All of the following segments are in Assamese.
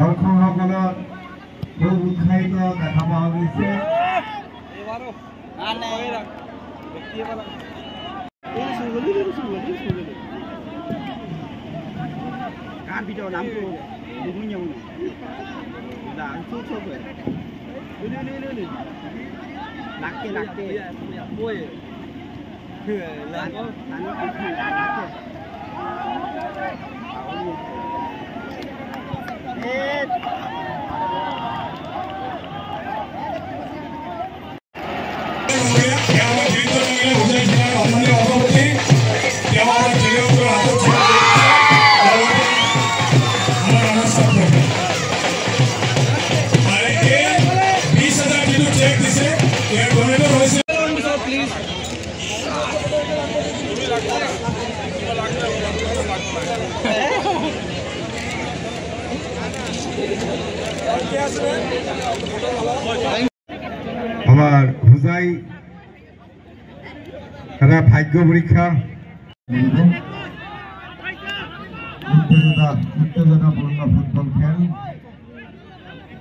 দৰ্শকসকলক খুব উৎসাহিত দেখা পোৱা গৈছে। আমার হুজাই এটা ভাগ্য পরীক্ষা উত্তেজনাপূর্ণ ফুটবল খেল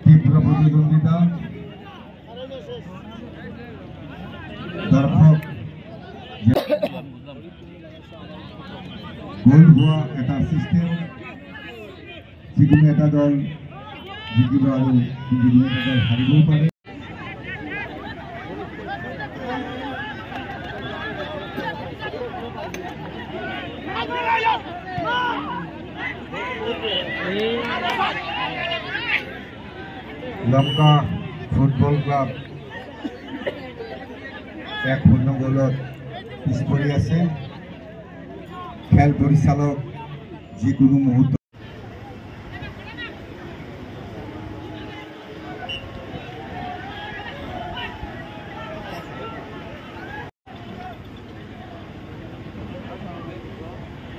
তীব্র প্রতিদ্বন্দ্বিতা দর্শক গোল হওয়া এটা সিস্টেম যিকোনো এটা দল জিকিব আৰু যিকোনো এটা দল হাৰিবও পাৰে। লংকা ফুটবল ক্লাব 1-0 গোলত পিছ পৰি আছে। খেল পৰিচালক যিকোনো মুহূৰ্ত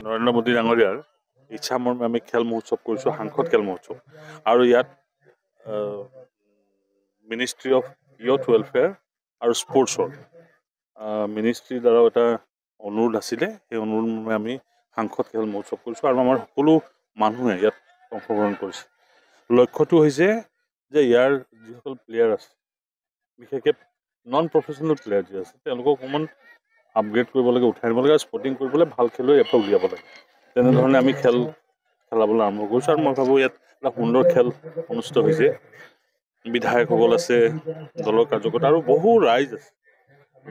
নৰেন্দ্ৰ মোদী ডাঙৰীয়াৰ ইচ্ছা মৰ্মে আমি খেল মহোৎসৱ কৰিছোঁ, সাংসদ খেল মহোৎসৱ। আৰু ইয়াত মিনিষ্ট্ৰী অফ ইয়থ ৱেলফেয়াৰ আৰু স্পৰ্টছৰ মিনিষ্ট্ৰীৰ দ্বাৰাও এটা অনুৰোধ আছিলে। সেই অনুৰোধ মৰ্মে আমি সাংসদ খেল মহোৎসৱ কৰিছোঁ আৰু আমাৰ সকলো মানুহে ইয়াত অংশগ্ৰহণ কৰিছে। লক্ষ্যটো হৈছে যে ইয়াৰ যিসকল প্লেয়াৰ আছে, বিশেষকৈ নন প্ৰফেচনেল প্লেয়াৰ যি আছে, তেওঁলোকক অকণমান আপগ্ৰেড কৰিব লাগে, উঠাই আনিব লাগে আৰু স্পৰ্টিং কৰিবলৈ ভাল খেলুৱৈ ইয়াৰ পৰা উলিয়াব লাগে। তেনেধৰণে আমি খেল খেলাবলৈ আৰম্ভ কৰিছোঁ আৰু মই ভাবোঁ ইয়াত এটা সুন্দৰ খেল অনুষ্ঠিত হৈছে। বিধায়কসকল আছে, দলৰ কাৰ্যকৰ্তা আৰু বহু ৰাইজ আছে।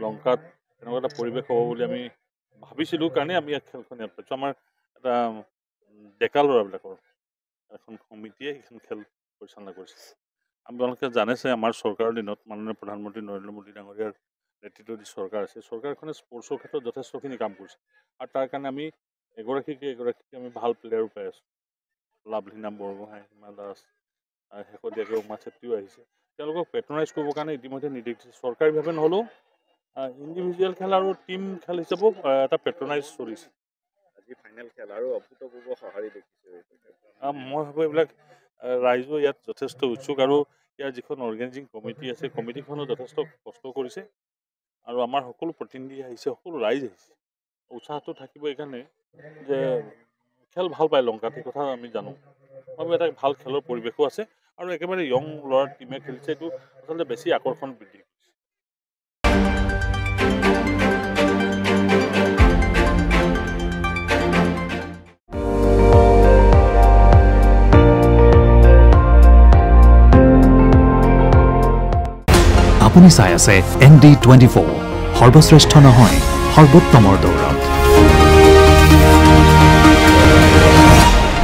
লংকাত এনেকুৱা এটা পৰিৱেশ হ'ব বুলি আমি ভাবিছিলোঁ কাৰণে আমি ইয়াত খেলখন ইয়াত পাইছোঁ। আমাৰ এটা ডেকা ল'ৰাবিলাকৰ এখন সমিতিয়ে সেইখন খেল পৰিচালনা কৰিছে। আপোনালোকে জানেছে আমাৰ চৰকাৰৰ দিনত মাননীয় প্ৰধানমন্ত্ৰী নৰেন্দ্ৰ মোদী ডাঙৰীয়াৰ নেতৃত্ব দি চৰকাৰ আছে। চৰকাৰখনে স্পৰ্টছৰ ক্ষেত্ৰত যথেষ্টখিনি কাম কৰিছে আৰু তাৰ কাৰণে আমি এগৰাকীকে আমি ভাল প্লেয়াৰো পাই আছোঁ। লাভলীনা বৰগোহাঁই, হিমা দাস, শেহতীয়াকৈ উমা চেত্ৰীও আহিছে। তেওঁলোকক পেট্ৰনাইজ কৰিবৰ কাৰণে ইতিমধ্যে নিৰ্দেশ দিছে। চৰকাৰীভাৱে নহ'লেও ইণ্ডিভিজুৱেল খেল আৰু টিম খেল হিচাপেও এটা পেট্ৰনাইজ চলিছে। আজি ফাইনেল খেল আৰু অভূতপূৰ্ব সঁহাৰি দেখিছে। মই ভাবোঁ এইবিলাক ৰাইজো ইয়াত যথেষ্ট উৎসুক আৰু ইয়াৰ যিখন অৰ্গেনাইজিং কমিটি আছে, কমিটিখনো যথেষ্ট কষ্ট কৰিছে আৰু আমাৰ সকলো প্ৰতিনিধি আহিছে, সকলো ৰাইজ আহিছে। উৎসাহটো থাকিব এইকাৰণে যে খেল ভাল পায় লংকাত, সেই কথা আমি জানো। ভাবোঁ এটা ভাল খেলৰ পৰিৱেশো আছে আৰু একেবাৰে য়ং ল'ৰাৰ টিমে খেলিছে, এইটো আচলতে বেছি আকৰ্ষণ বৃদ্ধি কৰিছে। আপুনি চাই আছে ND24, সৰ্বশ্ৰেষ্ঠ নহয় সৰ্বোত্তমৰ দৌৰ।